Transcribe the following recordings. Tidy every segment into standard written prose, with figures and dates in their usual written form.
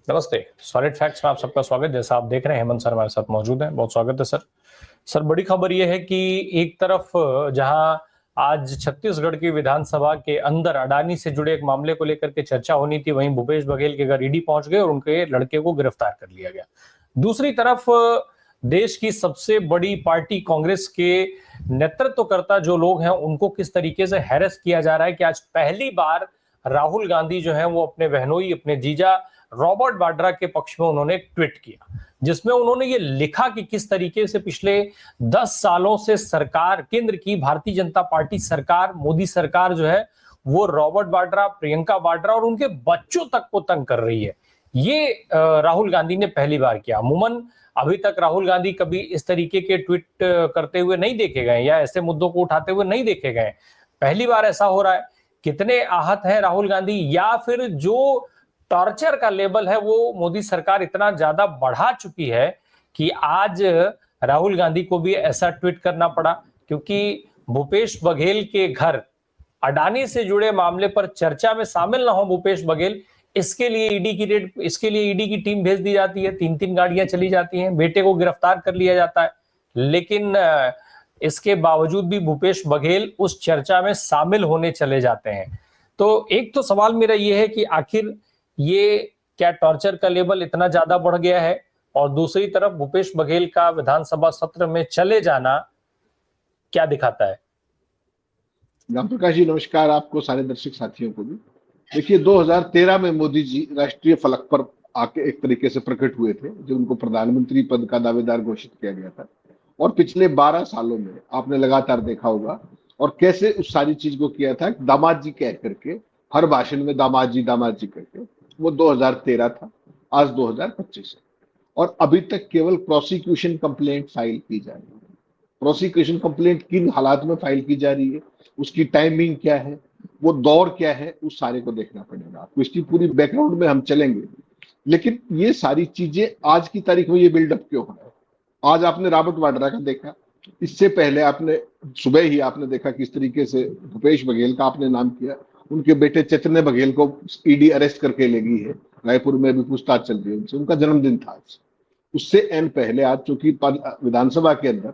नमस्ते। Solid facts में आप सबका स्वागत। जैसा आप देख रहे हैं, हेमंत सर हमारे साथ मौजूद हैं। बहुत स्वागत है सर। सर, बड़ी खबर यह है कि एक तरफ जहां आज छत्तीसगढ़ की विधानसभा के अंदर अडानी से जुड़े एक मामले को लेकर के चर्चा होनी थी, वहीं भूपेश बघेल के घर ईडी पहुंच गए और उनके लड़के को गिरफ्तार कर लिया गया। दूसरी तरफ देश की सबसे बड़ी पार्टी कांग्रेस के नेतृत्वकर्ता जो लोग हैं, उनको किस तरीके से हैरेस किया जा रहा है कि आज पहली बार राहुल गांधी जो है वो अपने बहनोई, अपने जीजा रॉबर्ट वाड्रा के पक्ष में उन्होंने एक ट्वीट किया, जिसमें उन्होंने ये लिखा कि किस तरीके से पिछले 10 सालों से सरकार, केंद्र की भारतीय जनता पार्टी सरकार, मोदी सरकार जो है वो रॉबर्ट वाड्रा, प्रियंका वाड्रा और उनके बच्चों तक को तंग कर रही है। ये राहुल गांधी ने पहली बार किया। अमूमन अभी तक राहुल गांधी कभी इस तरीके के ट्वीट करते हुए नहीं देखे गए या ऐसे मुद्दों को उठाते हुए नहीं देखे गए। पहली बार ऐसा हो रहा है। कितने आहत है राहुल गांधी, या फिर जो टॉर्चर का लेवल है वो मोदी सरकार इतना ज्यादा बढ़ा चुकी है कि आज राहुल गांधी को भी ऐसा ट्वीट करना पड़ा, क्योंकि भूपेश बघेल के घर अडानी से जुड़े मामले पर चर्चा में शामिल ना हो भूपेश बघेल, इसके लिए ईडी की टीम भेज दी जाती है। 3-3 गाड़ियां चली जाती हैं, बेटे को गिरफ्तार कर लिया जाता है, लेकिन इसके बावजूद भी भूपेश बघेल उस चर्चा में शामिल होने चले जाते हैं। तो एक तो सवाल मेरा यह है कि आखिर ये क्या टॉर्चर का लेवल इतना ज्यादा बढ़ गया है, और दूसरी तरफ भूपेश बघेल का विधानसभा सत्र में चले जाना क्या दिखाता है? राम प्रकाश जी, नमस्कार आपको, सारे दर्शक साथियों को भी। देखिए, 2013 में मोदी जी राष्ट्रीय फलक पर आके एक तरीके से प्रकट हुए थे, जो उनको प्रधानमंत्री पद का दावेदार घोषित किया गया था। और पिछले 12 सालों में आपने लगातार देखा होगा और कैसे उस सारी चीज को किया था, दामाद जी कह करके हर भाषण में दामाद जी करके। वो 2013 था, आज 2025 है, और अभी तक केवल प्रोसिक्यूशन कंप्लेंट फाइल की जा रही है। प्रोसिक्यूशन कंप्लेंट किन हालात में फाइल की जा रही है, उसकी टाइमिंग क्या है, वो दौर क्या है, उस सारे को देखना पड़ेगा आपको। इसकी पूरी बैकग्राउंड में हम चलेंगे, लेकिन ये सारी चीजें आज की तारीख में ये बिल्डअप क्यों हो रहा है? आज आपने रॉबर्ट वाड्रा का देखा, इससे पहले आपने सुबह ही आपने देखा किस तरीके से भूपेश बघेल का आपने नाम किया। उनके बेटे चैतन्य बघेल को ईडी अरेस्ट करके ले गई है, रायपुर में भी पूछताछ चल रही है उनसे। उनका जन्मदिन था आज। उससे एन पहले आज चूंकि विधानसभा के अंदर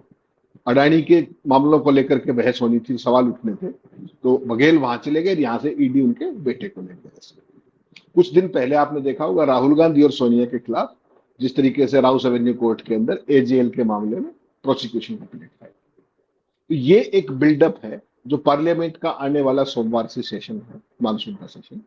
अडानी के मामलों को लेकर के बहस होनी थी, सवाल उठने थे, तो बघेल वहां चले गए, यहां से ईडी उनके बेटे को ले गए। कुछ दिन पहले आपने देखा होगा राहुल गांधी और सोनिया के खिलाफ जिस तरीके से राउस एवेन्यू कोर्ट के अंदर एजेएल के मामले में प्रोसिक्यूशन कंप्लेंट फाइल। तो ये एक बिल्डअप है जो पार्लियामेंट का आने वाला सोमवार से सेशन है, मानसून का सेशन,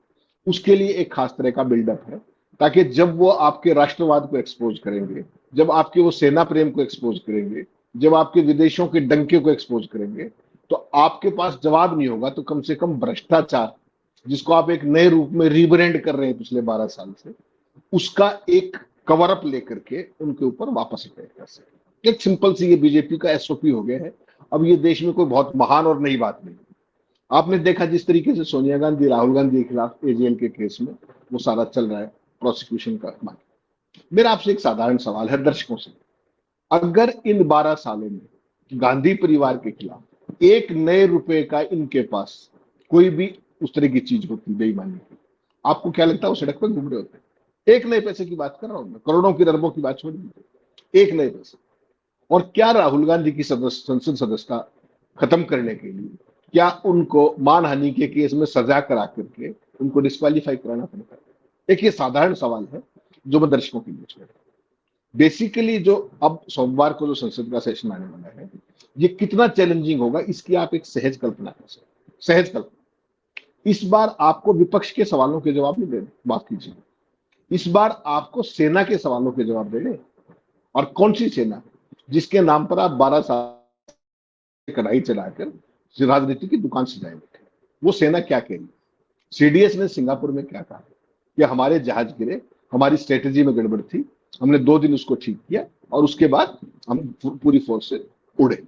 उसके लिए एक खास तरह का बिल्डअप है, ताकि जब वो आपके राष्ट्रवाद को एक्सपोज करेंगे, जब आपके वो सेना प्रेम को एक्सपोज करेंगे, जब आपके विदेशों के डंके को एक्सपोज करेंगे, तो आपके पास जवाब नहीं होगा तो कम से कम भ्रष्टाचार, जिसको आप एक नए रूप में रीब्रांड कर रहे हैं पिछले 12 साल से, उसका एक कवर अप लेकर के उनके ऊपर वापस अटैक कर सके। एक सिंपल सी ये बीजेपी का एसओपी हो गया है। अब ये देश में कोई बहुत महान और नई बात नहीं। आपने देखा जिस तरीके से सोनिया गांधी राहुल गांधी के खिलाफ एजेएल के केस में वो सारा चल रहा है, प्रोसिक्यूशन का मामला। मेरा आपसे एक साधारण सवाल है दर्शकों से, अगर इन 12 सालों में गांधी परिवार के खिलाफ एक नए रुपए का इनके पास कोई भी उस तरह की चीज होती बेईमानी की, आपको क्या लगता है वो सड़क पर घूम रहे होते? एक नए पैसे की बात कर रहा हूं मैं, करोड़ों की अरबों की बात छोड़ दीजिए, एक नए पैसे। और क्या राहुल गांधी की संसद सदस्यता खत्म करने के लिए क्या उनको मानहानि के केस में सजा करा करके उनको डिस्क्वालीफाई कराना पड़ता है? एक ये साधारण सवाल है जो मैं दर्शकों के बीच में। बेसिकली जो अब सोमवार को जो संसद का सेशन आने वाला है, ये कितना चैलेंजिंग होगा इसकी आप एक सहज कल्पना कर सकते, सहज कल्पना। इस बार आपको विपक्ष के सवालों के जवाब नहीं देने, माफ कीजिए, इस बार आपको सेना के सवालों के जवाब देने। और कौन सी सेना जिसके नाम पर आप 12 साल कढ़ाई चलाकर राजनीति की दुकान सजाए बैठे? वो सेना क्या कहेगी? सीडीएस ने सिंगापुर में क्या कहा कि हमारे जहाज गिरे, हमारी स्ट्रेटेजी में गड़बड़ थी, हमने 2 दिन उसको ठीक किया और उसके बाद हम पूरी फोर्स से उड़े।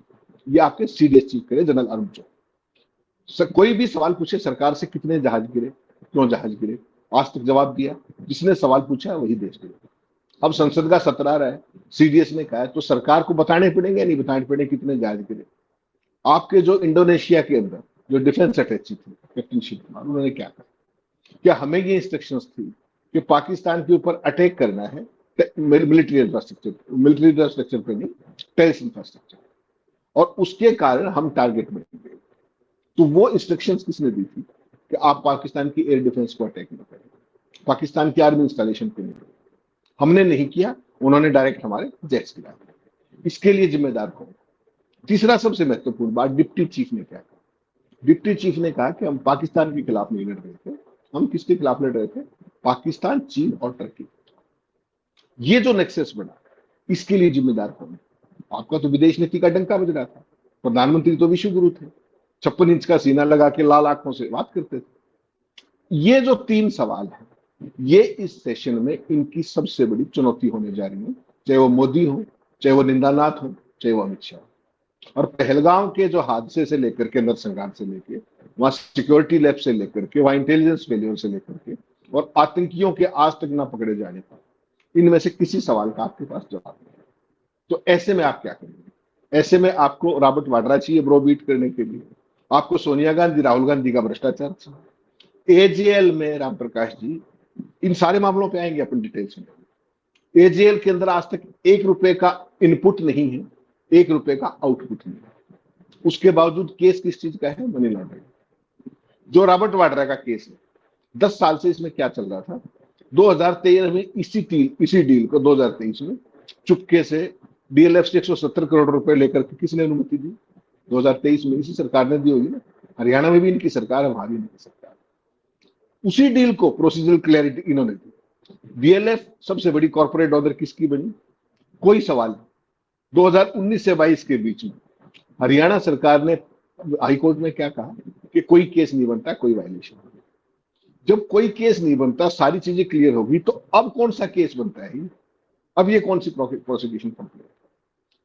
ये आपके सीडीएस चीफ करे जनरल अरुण चौहान। कोई भी सवाल पूछे सरकार से, कितने जहाज गिरे, क्यों जहाज गिरे, आज तक जवाब दिया? जिसने सवाल पूछा वही देश गिरे। अब संसद का सत्र आ रहा है, सीडीएस ने कहा है, तो सरकार को बताने पड़ेंगे या नहीं बताने पड़ेंगे कितने जहाज गिरे? आपके जो इंडोनेशिया के अंदर जो डिफेंस अटैची थी कैप्टन शिव कुमार, उन्होंने क्या कहा? क्या हमें ये इंस्ट्रक्शंस थी कि पाकिस्तान के ऊपर अटैक करना है मिलिट्री इंफ्रास्ट्रक्चर पे नहीं, टेररिस्ट इंफ्रास्ट्रक्चर, और उसके कारण हम टारगेट बनेंगे। तो वो इंस्ट्रक्शंस किसने दी थी कि आप पाकिस्तान की एयर डिफेंस को अटैक न करें, पाकिस्तान की आर्मी इंस्टॉलेशन पे नहीं? हमने नहीं किया, उन्होंने डायरेक्ट हमारे जेट्स गिरा दिए। इसके लिए जिम्मेदार कौन? तीसरा सबसे महत्वपूर्ण बात, डिप्टी चीफ ने क्या कहा? डिप्टी चीफ ने कहा कि हम पाकिस्तान के खिलाफ नहीं लड़ रहे थे, हम किसके खिलाफ लड़ रहे थे? पाकिस्तान, चीन और टर्की। ये जो नेक्सस बना, इसके लिए जिम्मेदार कौन है? आपका तो विदेश नीति का डंका बज रहा था, प्रधानमंत्री तो विश्व गुरु थे, 56 इंच का सीना लगा के लाल आंखों से बात करते थे। ये जो 3 सवाल है, ये इस सेशन में इनकी सबसे बड़ी चुनौती होने जा रही है, चाहे वो मोदी हो, चाहे वो निंदानाथ हो, चाहे वो अमित शाह। और पहलगाम के जो हादसे से लेकर के, नरसंहार से लेकर, वहां सिक्योरिटी लैब से लेकर के, वहां इंटेलिजेंस फेलियर से लेकर के, और आतंकियों के आज तक ना पकड़े जाने पर, इनमें से किसी सवाल का आपके पास जवाब नहीं है। तो ऐसे में आप क्या करेंगे? ऐसे में आपको रॉबर्ट वाड्रा चाहिए ब्रोबीट करने के लिए, आपको सोनिया गांधी, राहुल गांधी का भ्रष्टाचार चाहिए। एजेएल में राम प्रकाश जी, इन सारे मामलों पे आएंगे अपन डिटेल्स में। एजेएल के अंदर आज तक 1 रुपए का इनपुट नहीं है, 1 रुपए का आउटपुट नहीं है। उसके बावजूद केस किस चीज का है? Money laundering. जो रॉबर्ट वाड्रा का केस है, 10 साल से इसमें क्या चल रहा था? 2013 में इसी डील को 2023 में चुपके से डीएलएफ से 170 करोड़ रुपए लेकर के किसने अनुमति दी? 2023 में इसी सरकार ने दी होगी ना। हरियाणा में भी इनकी सरकार है, वहां भी इनकी सरकार। उसी डील को प्रोसीजरल क्लैरिटी इन्होंने दी। डीएलएफ सबसे बड़ी कॉर्पोरेट ऑर्डर किसकी बनी? कोई सवाल नहीं। 2019 से 22 के बीच में हरियाणा सरकार ने हाईकोर्ट में क्या कहा कि कोई केस नहीं बनता, कोई वायलेशन। जब कोई केस नहीं बनता, सारी चीजें क्लियर होगी, तो अब कौन सा केस बनता है? अब ये कौन सी प्रोसिक्यूशन कंप्लेंट?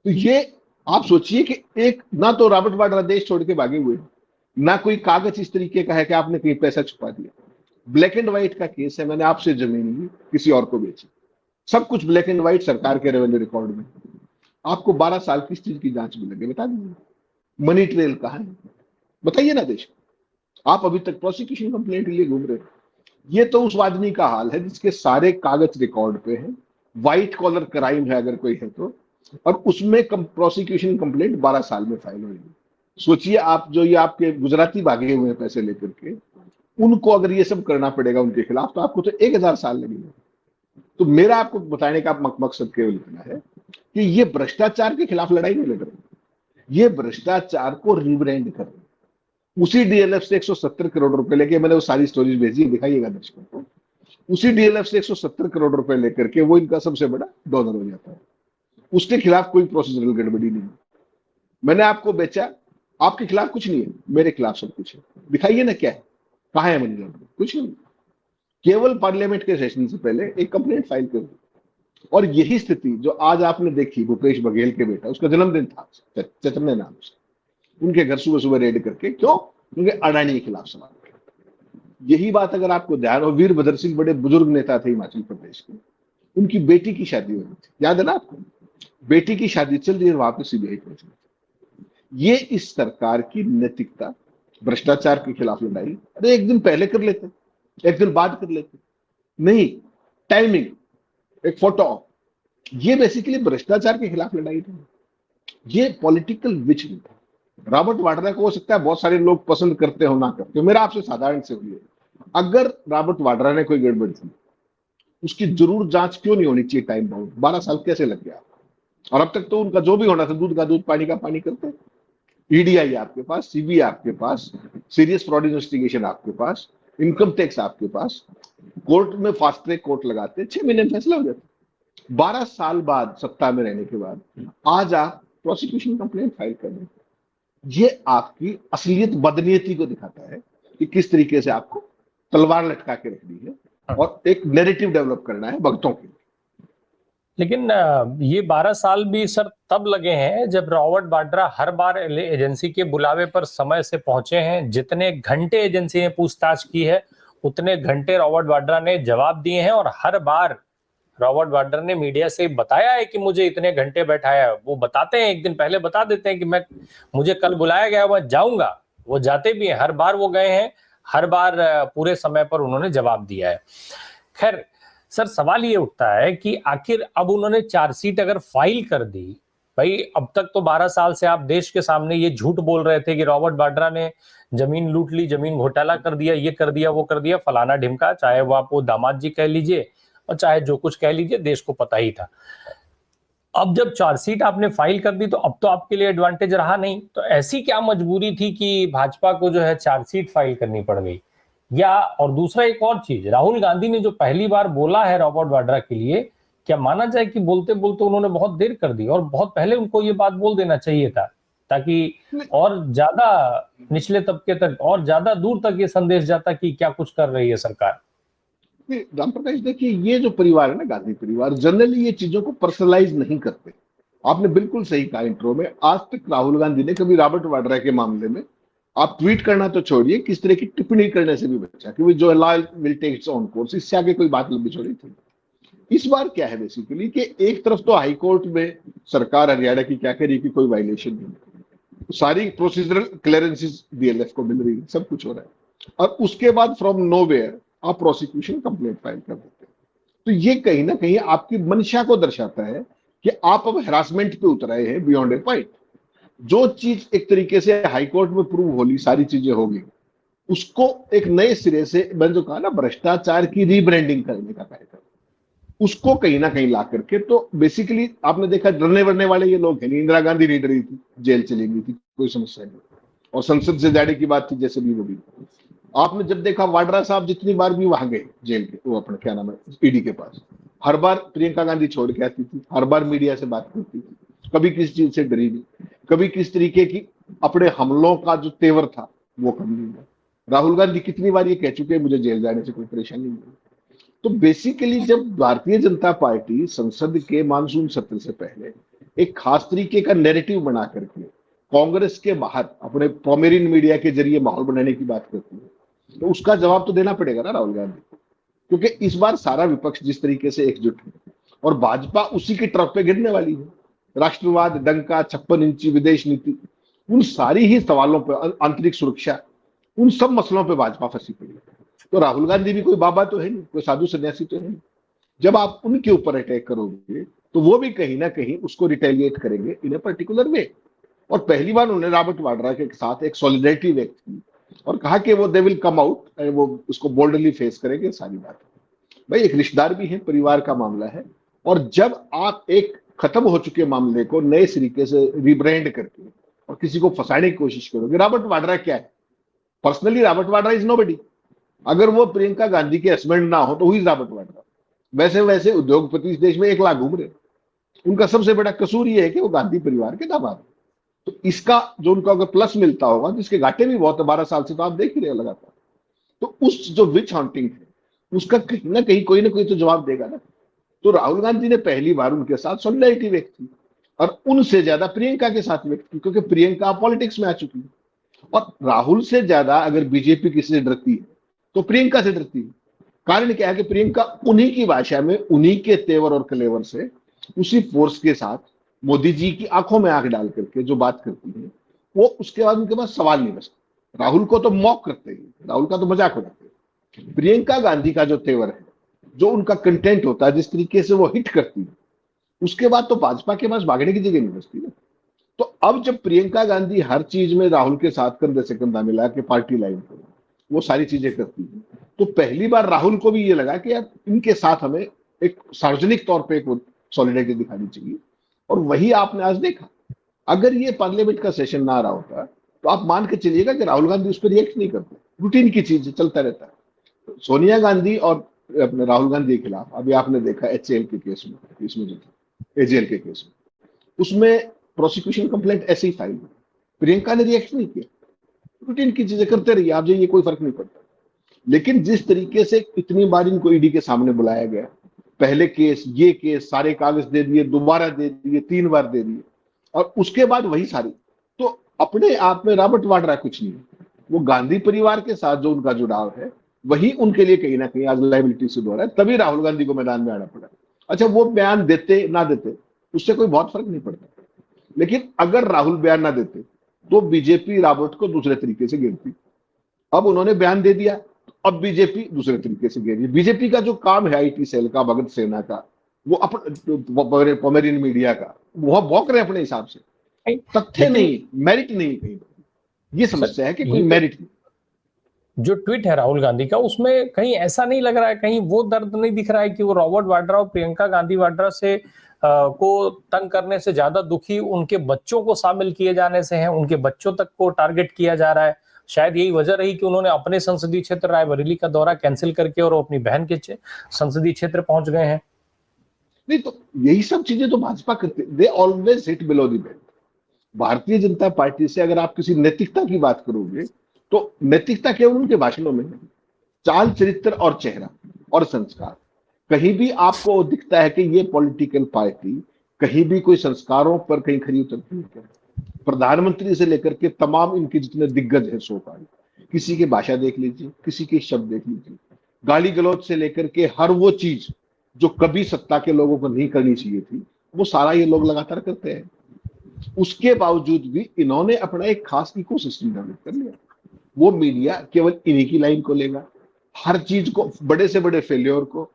तो ये आप सोचिए कि एक ना तो रॉबर्ट वाड्रा देश छोड़ के भागे हुए, ना कोई कागज इस तरीके का है कि आपने कहीं पैसा छुपा दिया। ब्लैक एंड व्हाइट का केस है, मैंने आपसे जमीन ली, किसी और को बेची, सब कुछ ब्लैक एंड व्हाइट सरकार के रेवेन्यू रिकॉर्ड में। आपको 12 साल किस चीज की जांच में लगे? बता दीजिए। मनी ट्रेल कहां है? बताइए ना देश को। आप अभी तक प्रोसिक्यूशन कंप्लेंट के लिए घूम रहे हो। ये तो उस आदमी का हाल है जिसके सारे कागज रिकॉर्ड पे हैं, व्हाइट कॉलर क्राइम है अगर कोई है तो, और उसमें प्रोसिक्यूशन कंप्लेंट 12 साल में फाइल हुई। सोचिए आप, जो ये आपके गुजराती भागे हुए हैं पैसे लेकर के, उनको अगर ये सब करना पड़ेगा उनके खिलाफ, तो आपको तो 1000 साल लगेंगे। तो मेरा आपको बताने का मकसद केवल इतना है कि ये भ्रष्टाचार के खिलाफ लड़ाई नहीं लड़ रहे, ये भ्रष्टाचार को रिब्रांड कर रहे। उसी डीएलएफ से 170 करोड़ रुपए लेके, मैंने वो सारी स्टोरीज भेजी, दिखाइएगा दर्शकों को। उसी डीएलएफ से 170 करोड़ रुपए लेकर के वो इनका सबसे बड़ा डोनर हो जाता है। उसके खिलाफ कोई प्रोसीजरल गड़बड़ी नहीं। मैंने आपको बेचा, आपके खिलाफ कुछ नहीं है, मेरे खिलाफ सब कुछ है। दिखाइए ना क्या है, कहां है मनी लॉन्ड्रिंग? कुछ नहीं। केवल पार्लियामेंट के सेशन से पहले एक कंप्लेंट फाइल कर दी। और यही स्थिति जो आज आपने देखी, भूपेश बघेल के बेटा, उसका जन्मदिन था, चतने नाम से, उनके घर सुबह सुबह रेड करके, क्यों? क्योंकि अडानी के खिलाफ सवाल। यही बात अगर आपको ध्यान हो, वीरभद्र सिंह बड़े बुजुर्ग नेता थे हिमाचल प्रदेश के, उनकी बेटी की शादी हो रही थी, याद है ना आपको? बेटी की शादी चल रही है, वहां पे सीबीआई पहुंच गई। ये इस सरकार की नैतिकता, भ्रष्टाचार के खिलाफ लड़ाई, अरे एक दिन पहले कर लेते, एक दिन बाद कर लेते, नहीं, टाइमिंग, एक फोटो, ये बेसिकली भ्रष्टाचार के खिलाफ लड़ाई थी। ये पॉलिटिकल विच था। रॉबर्ट वाड्रा को हो सकता है बहुत सारे लोग पसंद करते हो ना करते हो, मेरा आपसे साधारण से हुई है, अगर रॉबर्ट वाड्रा ने कोई गड़बड़ की, उसकी जरूर जांच क्यों नहीं होनी चाहिए? टाइम बाउंड 12 साल कैसे लग गया? और अब तक तो उनका जो भी होना था, दूध का दूध पानी का पानी करते। ईडीआई आपके पास, सीबीआई आपके पास, सीरियस फ्रॉड इन्वेस्टिगेशन आपके पास, इनकम टैक्स आपके पास, कोर्ट में फास्ट ट्रैक कोर्ट लगाते, 6 महीने में फैसला हो जाता। 12 साल बाद सत्ता में रहने के बाद आज आप प्रोसिक्यूशन कंप्लेंट फाइल कर रहे हैं। ये आपकी असलियत, बदनीयती को दिखाता है कि किस तरीके से आपको तलवार लटका के रखनी है और एक नैरेटिव डेवलप करना है भक्तों के लिए। लेकिन ये 12 साल भी सर तब लगे हैं जब रॉबर्ट वाड्रा हर बार एजेंसी के बुलावे पर समय से पहुंचे हैं। जितने घंटे एजेंसी ने पूछताछ की है, उतने घंटे रॉबर्ट वाड्रा ने जवाब दिए हैं, और हर बार रॉबर्ट वाड्रा ने मीडिया से बताया है कि मुझे इतने घंटे बैठाया। वो बताते हैं, एक दिन पहले बता देते हैं कि मुझे कल बुलाया गया, मैं जाऊंगा। वो जाते भी हैं, हर बार वो गए हैं, हर बार पूरे समय पर उन्होंने जवाब दिया है। खैर, सर सवाल ये उठता है कि आखिर अब उन्होंने चार्जशीट अगर फाइल कर दी, भाई अब तक तो 12 साल से आप देश के सामने ये झूठ बोल रहे थे कि रॉबर्ट वाड्रा ने जमीन लूट ली, जमीन घोटाला कर दिया, ये कर दिया, वो कर दिया, फलाना ढिमका, चाहे वो आप वो दामाद जी कह लीजिए और चाहे जो कुछ कह लीजिए, देश को पता ही था। अब जब चार्जशीट आपने फाइल कर दी तो अब तो आपके लिए एडवांटेज रहा नहीं, तो ऐसी क्या मजबूरी थी कि भाजपा को जो है चार्जशीट फाइल करनी पड़ गई? या और दूसरा एक और चीज, राहुल गांधी ने जो पहली बार बोला है रॉबर्ट वाड्रा के लिए, क्या माना जाए कि बोलते बोलते उन्होंने बहुत देर कर दी और बहुत पहले उनको ये बात बोल देना चाहिए था, ताकि और ज्यादा निचले तबके तक और ज्यादा दूर तक ये संदेश जाता कि क्या कुछ कर रही है सरकार। राम प्रकाश, देखिए ये जो परिवार है ना, गांधी परिवार, जनरली ये चीजों को पर्सनलाइज नहीं करते। आपने बिल्कुल सही कहा इंट्रो में, आज तक राहुल गांधी ने कभी रॉबर्ट वाड्रा के मामले में, आप ट्वीट करना तो छोड़िए, किस तरह की टिप्पणी करने से भी बचा, कि जो law will take its own course, इससे आगे कोई बात लंबी छोड़ी थी। इस बार क्या है बेसिकली कि एक तरफ तो हाई कोर्ट में सरकार हरियाणा की क्या कह रही है कि कोई वायलेशन नहीं, सारी प्रोसीजरल क्लियरेंसेस डीएलएफ को मिल रही है, सब कुछ हो रहा है, और उसके बाद फ्रॉम नोवेयर आप प्रोसिक्यूशन कंप्लेंट फाइल कर देते हैं। तो ये कहीं ना कहीं आपकी मंशा को दर्शाता है कि आप अब हरासमेंट पे उतर आए हैं बियॉन्ड ए पॉइंट। जो चीज एक तरीके से हाईकोर्ट में प्रूव होली, सारी चीजें होगी, उसको एक नए सिरे से, मैंने जो कहा ना, भ्रष्टाचार की रीब्रांडिंग करने का कार्यक्रम, उसको कहीं ना कहीं ला करके, तो बेसिकली आपने देखा डरने वरने वाले ये लोग हैं नहीं। इंदिरा गांधी नहीं डरी थी, जेल चली गई थी, कोई समस्या नहीं, और संसद से जाने की बात थी जैसे भी वो भी। आपने जब देखा वाड्रा साहब जितनी बार भी वहां गए जेल के, वो अपने क्या नाम है ईडी के पास, हर बार प्रियंका गांधी छोड़ के आती थी, हर बार मीडिया से बात करती थी, कभी किसी चीज से डरी नहीं, कभी किस तरीके की अपने हमलों का जो तेवर था वो कम नहीं हुआ। राहुल गांधी कितनी बार ये कह चुके हैं मुझे जेल जाने से कोई परेशानी नहीं। तो बेसिकली जब भारतीय जनता पार्टी संसद के मानसून सत्र से पहले एक खास तरीके का नैरेटिव बना करके कांग्रेस के बाहर अपने पॉमेरिन मीडिया के जरिए माहौल बनाने की बात करती है, तो उसका जवाब तो देना पड़ेगा ना राहुल गांधी को, क्योंकि इस बार सारा विपक्ष जिस तरीके से एकजुट है और भाजपा उसी की ट्रफ पे गिरने वाली है। राष्ट्रवाद, डंका, 56 इंची विदेश नीति, उन सारी ही सवालों पर, आंतरिक सुरक्षा, उन सब मसलों पर भाजपा फंसी पड़ी है। तो राहुल गांधी भी कोई बाबा तो है नहीं, कोई साधु सन्यासी तो है नहीं। जब आप उनके ऊपर अटैक करोगे तो वो भी कहीं ना कहीं उसको रिटेलिएट करेंगे इन ए पर्टिकुलर वे। और पहली बार उन्होंने रॉबर्ट वाड्रा के साथ एक सॉलिडेरिटी व्यक्त की और कहा कि वो दे विल कम आउट, वो उसको बोल्डली फेस करेंगे, सारी बात। भाई एक रिश्तेदार भी है, परिवार का मामला है, और जब आप एक खत्म हो चुके मामले को नए तरीके से रिब्रांड करके और किसी को फंसाने की कोशिश करोगे, रॉबर्ट वाड्रा क्या है? Personally Robert Vadra is nobody. अगर वो प्रियंका गांधी के हस्बैंड ना हो तो हुई रॉबर्ट वाड्रा। वैसे वैसे उद्योगपति इस देश में 1 लाख घूम रहे, उनका सबसे बड़ा कसूर ये है कि वो गांधी परिवार के दामाद। तो इसका जो उनको अगर प्लस मिलता होगा, जिसके घाटे भी बहुत है, 12 साल से तो आप देख ही रहे लगातार, तो उस जो विच हंटिंग है उसका कहीं ना कहीं कोई ना कोई तो जवाब देगा ना। तो राहुल गांधी ने पहली बार उनके साथ सॉलिडारिटी व्यक्त की, और उनसे ज्यादा प्रियंका के साथ व्यक्त की, क्योंकि प्रियंका पॉलिटिक्स में आ चुकी है। और राहुल से ज्यादा अगर बीजेपी किसी से डरती है तो प्रियंका से डरती है। कारण क्या है कि प्रियंका उन्हीं की भाषा में, उन्हीं के तेवर और कलेवर से, उसी फोर्स के साथ मोदी जी की आंखों में आंख डाल करके जो बात करती है, वो उसके बाद उनके पास सवाल नहीं बचता। राहुल को तो मॉक करते हैं, राहुल का तो मजाक उड़ाते हैं। प्रियंका गांधी का जो तेवर है, जो उनका कंटेंट होता है, जिस तरीके से वो हिट करती है, उसके बाद तो भाजपा के पास भागने की जगह नहीं बचती ना। तो अब जब प्रियंका गांधी हर चीज में राहुल के साथ कंधे से कंधा मिला के पार्टी लाइन पर वो सारी चीजें करती है, तो पहली बार राहुल को भी ये लगा कि यार इनके साथ हमें एक सार्वजनिक तौर पे एक सॉलिडेरिटी दिखानी चाहिए। और वही आपने आज देखा। अगर ये पार्लियामेंट का सेशन ना रहा होता तो आप मान के चलिएगा कि राहुल गांधी उस पर रिएक्ट नहीं करते, रूटीन की चीज चलता रहता है। सोनिया गांधी और अपने राहुल गांधी के खिलाफ अभी आपने देखा एचएएल के केस में, इसमें जो था एजेएल के केस में, उसमें प्रोसिक्यूशन कंप्लेंट ऐसे ही फाइल हुई, प्रियंका ने रिएक्ट नहीं किया, रूटीन की चीजें करते रहिए आप, ये कोई फर्क नहीं पड़ता। लेकिन जिस तरीके से इतनी बार इनको ईडी के सामने बुलाया गया, पहले केस, ये केस, सारे कागज दे दिए, दोबारा दे दिए, 3 बार दे दिए, और उसके बाद वही सारी, तो अपने आप में रॉबर्ट वाड्रा कुछ नहीं है। वो गांधी परिवार के साथ जो उनका जुड़ाव है, वही उनके लिए कहीं ना कहीं आज लाइबिलिटी से हो रहा है। तभी राहुल गांधी को मैदान में आना पड़ा। अच्छा, वो बयान देते ना देते उससे कोई बहुत फर्क नहीं पड़ता, लेकिन अगर राहुल बयान ना देते तो बीजेपी रॉबर्ट को दूसरे तरीके से गिरती। अब उन्होंने बयान दे दिया, अब बीजेपी दूसरे तरीके से घेरी। बीजेपी का जो काम है आईटी सेल का, भगत सेना का, वो अपने पोमेरियन मीडिया का, वो भौंक रहे हैं अपने हिसाब से। तथ्य लेकिन नहीं, मेरिट नहीं कहीं पर। ये सर, समस्या है कि कोई ये मेरिट नहीं। जो ट्वीट है राहुल गांधी का, उसमें कहीं ऐसा नहीं लग रहा है, कहीं वो दर्द नहीं दिख रहा है कि वो रॉबर्ट वाड्रा और प्रियंका गांधी वाड्रा से को तंग करने से ज्यादा दुखी उनके बच्चों को शामिल किए जाने से है, उनके बच्चों तक को टारगेट किया जा रहा है। शायद यही वजह रही कि उन्होंने अपने संसदीय क्षेत्र रायबरेली का दौरा कैंसिल करके और अपनी बहन के संसदीय क्षेत्र पहुंच गए हैं। नहीं तो यही सब चीजें तो भाजपा करते, they always hit below the belt. Bharatiya Janata party से अगर आप किसी नैतिकता की बात करोगे तो नैतिकता केवल उनके भाषणों में है। चाल चरित्र और चेहरा और संस्कार, कहीं भी आपको दिखता है कि ये पॉलिटिकल पार्टी कहीं भी कोई संस्कारों पर कहीं खरी उतरती है क्या? प्रधानमंत्री से लेकर के तमाम इनके जितने दिग्गज हैं सो पाए, किसी की भाषा देख लीजिए, किसी के शब्द देख लीजिए, गाली गलौज से लेकर के हर वो चीज जो कभी सत्ता के लोगों को नहीं करनी चाहिए थी, वो सारा ये लोग लगातार करते हैं। उसके बावजूद भी इन्होंने अपना एक खास इकोसिस्टम डेवलप कर लिया। वो मीडिया केवल इन्हीं की लाइन को लेगा, हर चीज को, बड़े से बड़े फेल्योर को,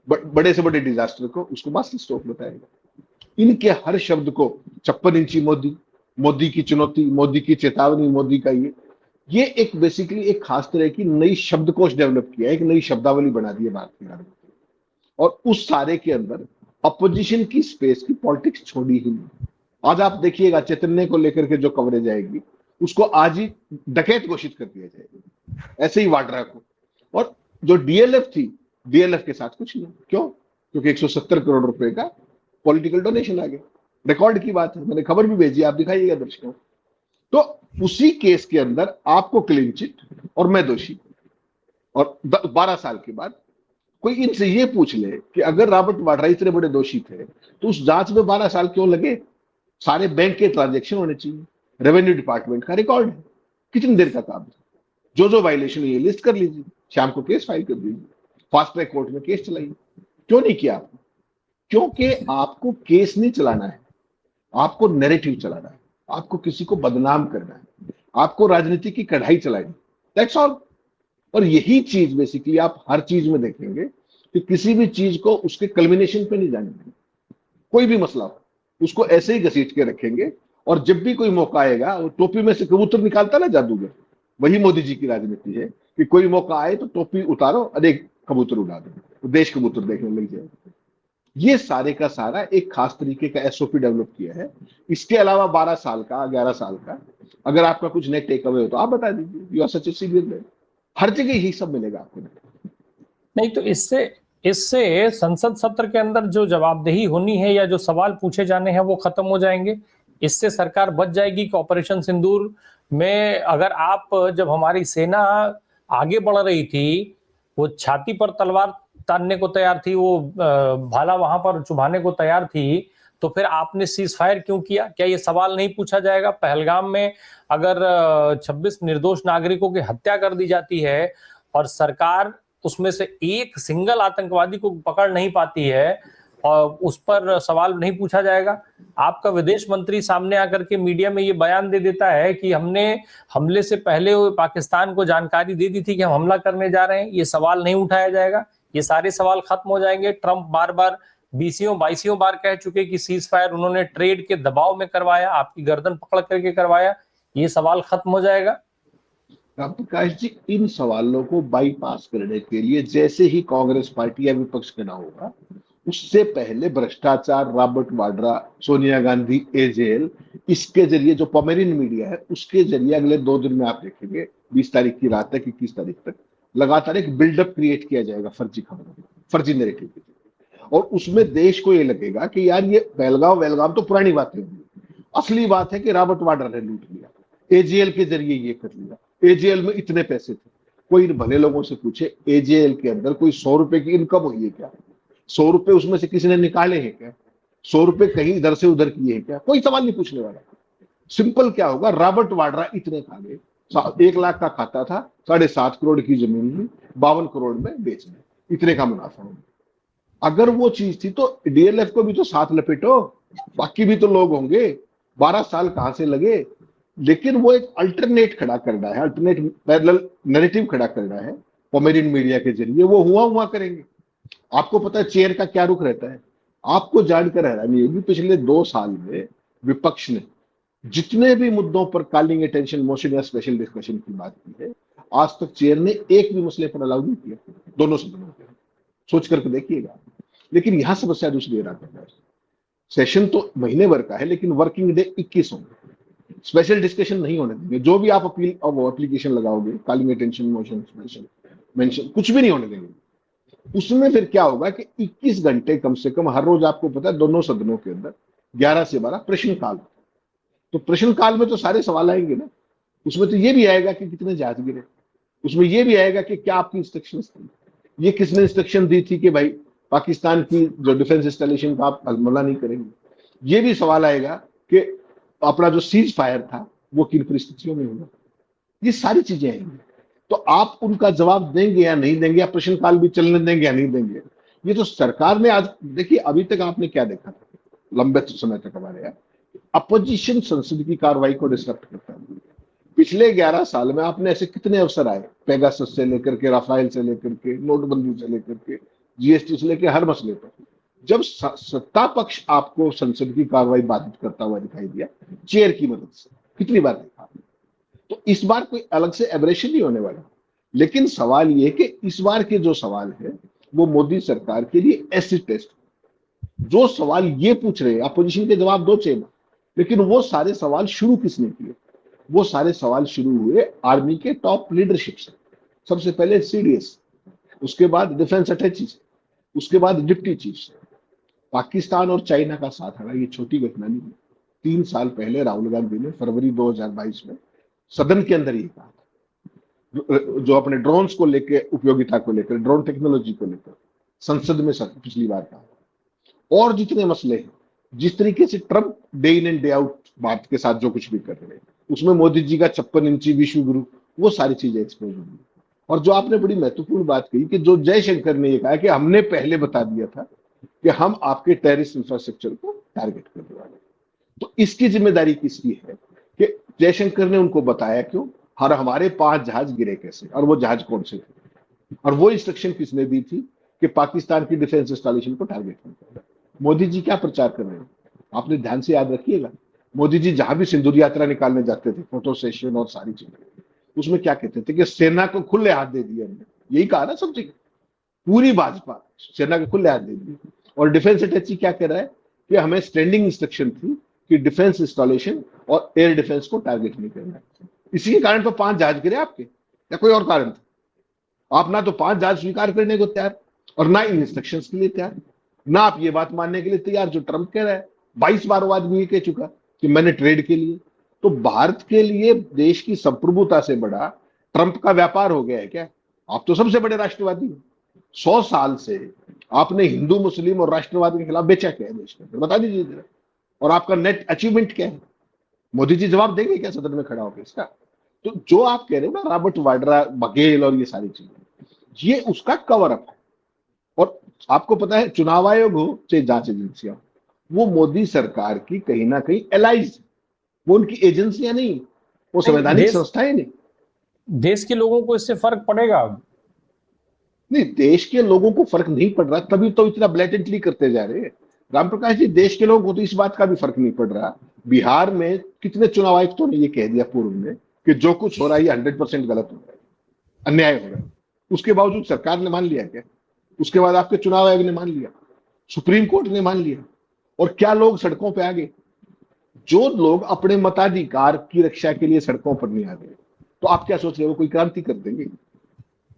बड़े से बड़े डिजास्टर को उसको मास्टर स्ट्रोक बताएगा। इनके हर शब्द को 56 इंची मोदी, मोदी की चुनौती, मोदी की चेतावनी, मोदी का ये एक बेसिकली एक खास तरह की नई शब्दकोश डेवलप किया है, एक नई शब्दावली बना दी है भारतीय नागरिक। और उस सारे के अंदर अपोजिशन की स्पेस की पॉलिटिक्स छोड़ी ही नहीं। आज आप देखिएगा चैतन्य को लेकर के जो कवरेज आएगी, उसको आज ही डकैत घोषित कर दिया जाएगा, ऐसे ही वाड्रा को। और जो डीएलएफ थी, डीएलएफ के साथ कुछ नहीं। क्यों? क्योंकि 170 करोड़ रुपए का पॉलिटिकल डोनेशन आ गया। रिकॉर्ड की बात है, मैंने खबर भी भेजी, आप दिखाइएगा दर्शकों। तो उसी केस के अंदर आपको क्लीन चिट और मैं दोषी, और 12 साल के बाद कोई इनसे ये पूछ ले कि अगर रॉबर्ट वाड्रा इतने बड़े दोषी थे तो उस जांच में 12 साल क्यों लगे? सारे बैंक के ट्रांजैक्शन होने चाहिए, रेवेन्यू डिपार्टमेंट का रिकॉर्ड है, कितनी देर का काम था। जो वायलेशन हुई है लिस्ट कर लीजिए, शाम को केस फाइल कर दीजिए, फास्ट ट्रैक कोर्ट में केस चलाइए। क्यों नहीं किया आपने? क्योंकि आपको केस नहीं चलाना है, आपको नैरेटिव चलाना है, आपको किसी को बदनाम करना है, आपको राजनीति की कढ़ाई चलानी, दैट्स ऑल। और यही चीज बेसिकली आप हर चीज में देखेंगे कि किसी भी चीज को उसके कल्मिनेशन पे नहीं जानेंगे। कोई भी मसला हो उसको ऐसे ही घसीट के रखेंगे, और जब भी कोई मौका आएगा, वो टोपी में से कबूतर निकालता ना जादूगर, वही मोदी जी की राजनीति है कि कोई मौका आए तो टोपी उतारो, अरे कबूतर उड़ा दो, तो देश कबूतर देखने लग जाए। ये सारे का सारा एक खास तरीके का एसओपी डेवलप किया है। इसके अलावा 12 साल का, 11 साल का, अगर आपका कुछ नेट टेक अवे हो तो आप बता दीजिए। You are such a serious man, हर जगह यही सब मिलेगा आपको। नहीं तो इससे इससे संसद सत्र के अंदर जो जवाबदेही होनी है या जो सवाल पूछे जाने हैं वो खत्म हो जाएंगे। इससे सरकार बच जाएगी कि ऑपरेशन सिंदूर में अगर आप, जब हमारी सेना आगे बढ़ रही थी, वो छाती पर तलवार तानने को तैयार थी, वो भाला वहां पर चुभाने को तैयार थी, तो फिर आपने सीज फायर क्यों किया? क्या ये सवाल नहीं पूछा जाएगा? पहलगाम में अगर 26 निर्दोष नागरिकों की हत्या कर दी जाती है और सरकार उसमें से एक सिंगल आतंकवादी को पकड़ नहीं पाती है, और उस पर सवाल नहीं पूछा जाएगा? आपका विदेश मंत्री सामने आकर के मीडिया में ये बयान दे देता है कि हमने हमले से पहले पाकिस्तान को जानकारी दे दी थी कि हम हमला करने जा रहे हैं, ये सवाल नहीं उठाया जाएगा? ये सारे सवाल खत्म हो जाएंगे। ट्रंप बार बार 20 बार कह चुके कि सीज फायर उन्होंने ट्रेड के दबाव में करवाया, आपकी गर्दन पकड़ करके करवाया, ये सवाल खत्म हो जाएगा। राम प्रकाश जी, इन सवालों को बाईपास करने के लिए जैसे ही कांग्रेस पार्टी या विपक्ष खड़ा होगा, उससे पहले भ्रष्टाचार, रॉबर्ट वाड्रा, सोनिया गांधी, एजेएल, इसके जरिए जो पोमेरियन मीडिया है उसके जरिए अगले 2 दिन में आप देखेंगे, 20 तारीख की रात तक, 21 तारीख तक लगातार एक बिल्डअप क्रिएट किया जाएगा फर्जी खबरों, फर्जी नैरेटिव के जरिए। और उसमें देश को ये लगेगा कि यार ये पहलगाम तो पुरानी बातें होंगी, असली बात है कि रॉबर्ट वाड्रा ने लूट लिया, एजेएल के जरिए ये कर लिया, एजेएल में इतने पैसे थे। कोई इन भले लोगों से पूछे एजेएल के अंदर कोई 100 रुपए की इनकम हुई है क्या? 100 रुपए उसमें से किसी ने निकाले हैं क्या? 100 रुपए कहीं इधर से उधर किए हैं क्या? कोई सवाल नहीं पूछने वाला। सिंपल क्या होगा, रॉबर्ट वाड्रा इतने खा गए, 1 लाख का खाता था, 7.5 करोड़ की जमीन ली, 52 करोड़ में बेच दी, इतने का मुनाफा हो। अगर वो चीज थी तो डीएलएफ को भी तो साथ लपेटो, बाकी भी तो लोग होंगे। 12 साल कहां से लगे? लेकिन वो एक अल्टरनेट खड़ा करना है, अल्टरनेट पैरेलल नैरेटिव खड़ा करना है पोमेरियन मीडिया के जरिए, वो हुआ करेंगे। आपको पता है चेयर का क्या रुख रहता है? आपको जानकर हैरानी होगी, पिछले 2 साल में विपक्ष ने जितने भी मुद्दों पर कॉलिंग अटेंशन मोशन या स्पेशल डिस्कशन की बात की है, आज तक चेयर ने एक भी मसले पर अलाउ नहीं किया, दोनों सदनों में। सोच करके देखिएगा। लेकिन यहां समस्या दूसरी रहा है, सेशन तो महीने भर का है, लेकिन वर्किंग डे 21 होंगे, स्पेशल डिस्कशन नहीं होने देंगे। जो भी आप अपील और वो एप्लीकेशन लगाओगे, calling attention motion special mention, कुछ भी नहीं होने देंगे। उसमें फिर क्या होगा कि 21 घंटे कम से कम हर रोज, आपको पता है दोनों सदनों के अंदर 11 से 12 प्रश्नकाल। तो प्रश्नकाल में तो सारे सवाल आएंगे ना। उसमें तो ये भी आएगा कि कितने जहाज गिरे, उसमें ये भी आएगा कि क्या आपकी इंस्ट्रक्शन थी, ये किसने इंस्ट्रक्शन दी थी कि भाई पाकिस्तान की जो डिफेंस इंस्टॉलेशन का आप हमला नहीं करेंगे। ये भी सवाल आएगा कि अपना जो सीज फायर था वो किन परिस्थितियों में होगा। ये सारी चीजें आएंगी, तो आप उनका जवाब देंगे या नहीं देंगे, या प्रश्नकाल भी चलने देंगे या नहीं देंगे। ये तो सरकार ने आज देखिए, अभी तक आपने क्या देखा था लंबे समय तक हमारे यहाँ, अपोजिशन संसद की कार्रवाई को डिस्टर्ब करता है। पिछले 11 साल में आपने ऐसे कितने अवसर आए, पेगासस से लेकर के, राफेल से लेकर के, नोटबंदी से लेकर के, जीएसटी से लेकर, हर मसले पर जब सत्ता पक्ष आपको संसद की कार्रवाई बाधित करता हुआ दिखाई दिया चेयर की मदद से, कितनी बार देखा आपने? तो इस बार कोई अलग से एब्रेशन नहीं होने वाला। लेकिन सवाल ये कि इस बार के जो सवाल है वो मोदी सरकार के लिए एसिड टेस्ट। जो सवाल ये पूछ रहे हैं अपोजिशन के जवाब दो चाहिए, लेकिन वो सारे सवाल शुरू किसने किए? वो सारे सवाल शुरू हुए आर्मी के टॉप लीडरशिप से। सबसे पहले सीडीएस, उसके बाद डिफेंस अटैची से, उसके बाद डिप्टी चीफ से। पाकिस्तान और चाइना का साथ है, ये छोटी घटना नहीं है। 3 साल पहले राहुल गांधी ने फरवरी 2022 में सदन के अंदर ये कहा था, जो अपने ड्रोन्स को लेकर, उपयोगिता को लेकर, ड्रोन टेक्नोलॉजी को लेकर संसद में पिछली बार कहा। और जितने मसले हैं, जिस तरीके से Trump day in and day out Bharat के साथ जो कुछ भी कर रहे हैं, उसमें मोदी जी का 56 इंची विश्व गुरु, वो सारी चीजें एक्सपोज होंगी। और जो आपने बड़ी महत्वपूर्ण बात कही कि जो जयशंकर ने ये कहा कि हमने पहले बता दिया था कि हम आपके टेररिस्ट इंफ्रास्ट्रक्चर को टारगेट करने वाले, तो इसकी जिम्मेदारी किसकी है कि जयशंकर ने उनको बताया क्यों, और हमारे 5 जहाज गिरे कैसे, और वो जहाज कौन से थे, और वो इंस्ट्रक्शन किसने दी थी कि पाकिस्तान की डिफेंस इंस्टॉलेशन को टारगेट नहीं करना। मोदी जी क्या प्रचार कर रहे हैं, आपने ध्यान से याद रखिएगा। मोदी जी जहां भी सिंदूर यात्रा निकालने जाते थे, फोटो सेशन और सारी चीजें, उसमें क्या कहते थे कि सेना को खुले हाथ दे दिए हमने। यही कहा ना सब जगह, पूरी भाजपा सेना को खुले हाथ दे दिए। और डिफेंस अटैची क्या कह रहा है कि हमें स्टैंडिंग इंस्ट्रक्शन थी कि डिफेंस इंस्टॉलेशन और एयर डिफेंस को टारगेट नहीं करना। इसी के कारण तो 5 जहाज गिरे आपके, या कोई और कारण था? आप ना तो 5 जहाज स्वीकार करने को तैयार, और ना इन इंस्ट्रक्शंस के लिए तैयार, ना आप ये बात मानने के लिए तैयार जो ट्रंप कह रहा है। 22 बार वो आदमी ये कह चुका कि मैंने ट्रेड के लिए। तो भारत के लिए देश की संप्रभुता से बड़ा ट्रंप का व्यापार हो गया है क्या? आप तो सबसे बड़े राष्ट्रवादी हो। 100 साल से आपने हिंदू मुस्लिम और राष्ट्रवाद के खिलाफ बेचा क्या है देश में, बता दीजिए जरा। और आपका नेट अचीवमेंट क्या है? मोदी जी जवाब देंगे क्या सदन में खड़ा होकर इसका? तो जो आप कह रहे हो ना, रॉबर्ट वाड्रा, बघेल और ये सारी चीजें, ये उसका कवर अप है। और आपको पता है चुनाव आयोग हो चाहे जांच एजेंसियां, वो मोदी सरकार की कहीं ना कहीं एलाइज, वो उनकी एजेंसियां नहीं, वो संवैधानिक देश संस्थाएं नहीं। देश के लोगों को इससे फर्क पड़ेगा? नहीं, देश के लोगों को फर्क नहीं पड़ रहा, तभी तो इतना ब्लैटेंटली करते जा रहे हैं राम प्रकाश जी। देश के लोगों को तो इस बात का भी फर्क नहीं पड़ रहा। बिहार में कितने चुनाव आयुक्तों ने ये कह दिया पूर्व में कि जो कुछ हो रहा है ये 100% गलत हो रहा है, अन्याय हो रहा है। उसके बावजूद सरकार ने मान लिया क्या? उसके बाद आपके चुनाव आयोग ने मान लिया, सुप्रीम कोर्ट ने मान लिया, और क्या लोग सड़कों पे आ गए? जो लोग अपने मताधिकार की रक्षा के लिए सड़कों पर नहीं आ गए, तो आप क्या सोच रहे हो, कोई क्रांति कर देंगे?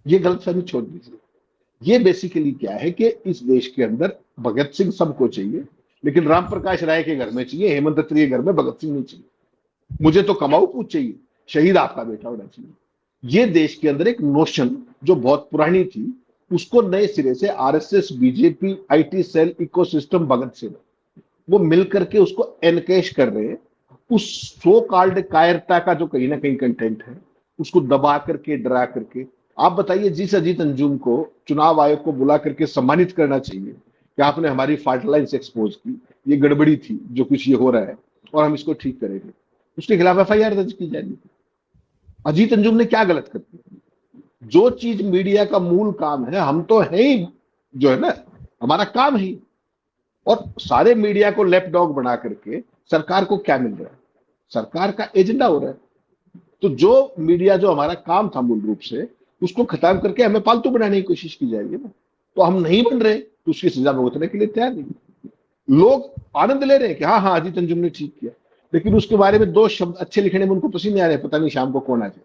ये गलतफहमी छोड़ दीजिए। ये बेसिकली क्या है कि इस देश के अंदर भगत सिंह सबको चाहिए, लेकिन राम प्रकाश राय के घर में चाहिए, हेमंत त्रिवे के घर में भगत सिंह नहीं चाहिए। मुझे तो कमाऊ पूछ चाहिए, शहीद आपका बेटा होना चाहिए। ये देश के अंदर एक नोशन जो बहुत पुरानी थी, उसको नए सिरे से RSS, BJP, IT cell, ecosystem, Bhagat Singh, वो मिलकर के उसको एनकेश कर रहे हैं। उस सो कॉल्ड कायरता का जो कहीं ना कहीं कंटेंट है, उसको दबा करके, डरा करके। आप बताइए, जिस अजीत अंजुम को चुनाव आयोग को बुला करके सम्मानित करना चाहिए कि आपने हमारी फाल्ट लाइन्स एक्सपोज की, ये गड़बड़ी थी जो कुछ ये हो रहा है और हम इसको ठीक करेंगे, उसके खिलाफ एफआईआर दर्ज की जाएगी। अजीत अंजुम ने क्या गलत कर दिया? जो चीज मीडिया का मूल काम है, हम तो है ही, जो है ना, हमारा काम ही। और सारे मीडिया को लैपडॉग बना करके सरकार को क्या मिल रहा है? सरकार का एजेंडा हो रहा है। तो जो मीडिया, जो हमारा काम था मूल रूप से, उसको खत्म करके हमें पालतू बनाने की कोशिश की जाएगी ना। तो हम नहीं बन रहे तो उसकी सजा भुगतने के लिए तैयार नहीं। लोग आनंद ले रहे हैं कि हाँ हाँ अजीत अंजुम ने ठीक किया, लेकिन उसके बारे में दो शब्द अच्छे लिखने में उनको पसीने आ रहे हैं, पता नहीं शाम को कौन आ जाए।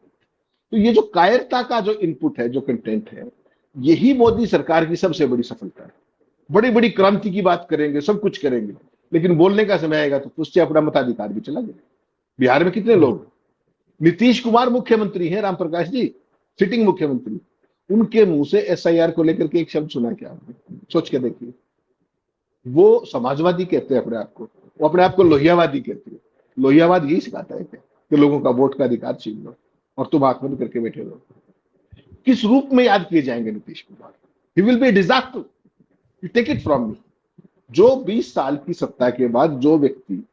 तो ये जो कायरता का जो इनपुट है, जो कंटेंट है, यही मोदी सरकार की सबसे बड़ी सफलता है। बड़ी बड़ी क्रांति की बात करेंगे, सब कुछ करेंगे, लेकिन बोलने का समय आएगा तो उससे अपना मताधिकार भी चला गया। बिहार में कितने लोग, नीतीश कुमार मुख्यमंत्री हैं, राम प्रकाश जी सिटिंग मुख्यमंत्री, उनके मुंह से एसआईआर को लेकर के एक शब्द सुना क्या आपने? सोच के देखिए। वो समाजवादी कहते हैं अपने आप को, वो अपने आप को लोहियावादी कहते हैं। लोहियावाद यही सिखाता है कि लोगों का वोट का अधिकार छीन लो और तुम आंख बंद करके बैठे रहो। किस रूप में याद किए जाएंगे Nitish Kumar? He will be disaster, you take it from me. जो 20 साल की सत्ता के बाद जो व्यक्ति,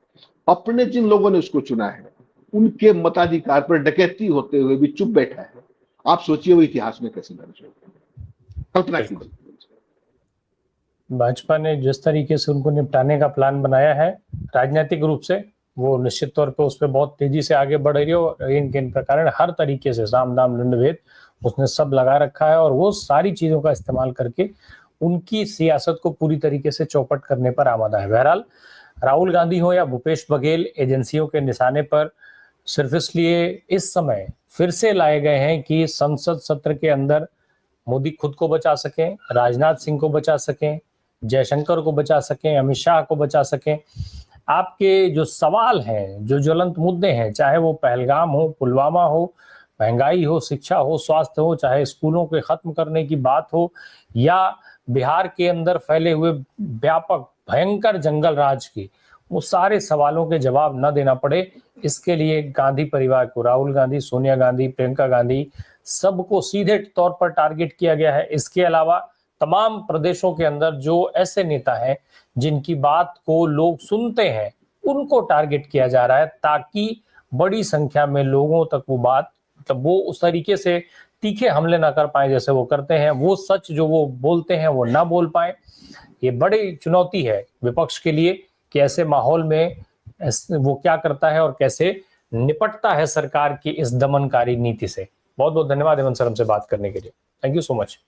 अपने जिन लोगों ने उसको चुना है, उनके मताधिकार पर डकैती होते हुए भी चुप बैठा है, आप सोचिए वो इतिहास में कैसे दर्ज होगा। कल्पना कीजिए। भाजपा ने जिस तरीके से उनको निपटाने का प्लान बनाया है राजनीतिक रूप से, वो निश्चित तौर पे उस पर बहुत तेजी से आगे बढ़ रही है। और इनके प्रकार हर तरीके से साम दाम दंड भेद उसने सब लगा रखा है, और वो सारी चीजों का इस्तेमाल करके उनकी सियासत को पूरी तरीके से चौपट करने पर आमादा है। बहरहाल राहुल गांधी हो या भूपेश बघेल, एजेंसियों के निशाने पर सिर्फ इसलिए इस समय फिर से लाए गए हैं कि संसद सत्र के अंदर मोदी खुद को बचा सकें, राजनाथ सिंह को बचा सकें, जयशंकर को बचा सकें, अमित शाह को बचा सकें। आपके जो सवाल हैं, जो ज्वलंत मुद्दे हैं, चाहे वो पहलगाम हो, पुलवामा हो, महंगाई हो, शिक्षा हो, स्वास्थ्य हो, चाहे स्कूलों के खत्म करने की बात हो, या बिहार के अंदर फैले हुए व्यापक भयंकर जंगल राज की, वो सारे सवालों के जवाब न देना पड़े, इसके लिए गांधी परिवार को, राहुल गांधी, सोनिया गांधी, प्रियंका गांधी, सबको सीधे तौर पर टारगेट किया गया है। इसके अलावा तमाम प्रदेशों के अंदर जो ऐसे नेता हैं जिनकी बात को लोग सुनते हैं, उनको टारगेट किया जा रहा है, ताकि बड़ी संख्या में लोगों तक वो बात, मतलब वो उस तरीके से तीखे हमले ना कर पाए जैसे वो करते हैं, वो सच जो वो बोलते हैं वो ना बोल पाए। ये बड़ी चुनौती है विपक्ष के लिए कि ऐसे माहौल में वो क्या करता है और कैसे निपटता है सरकार की इस दमनकारी नीति से। बहुत बहुत धन्यवाद हेमंत सर हमसे बात करने के लिए। Thank you so much.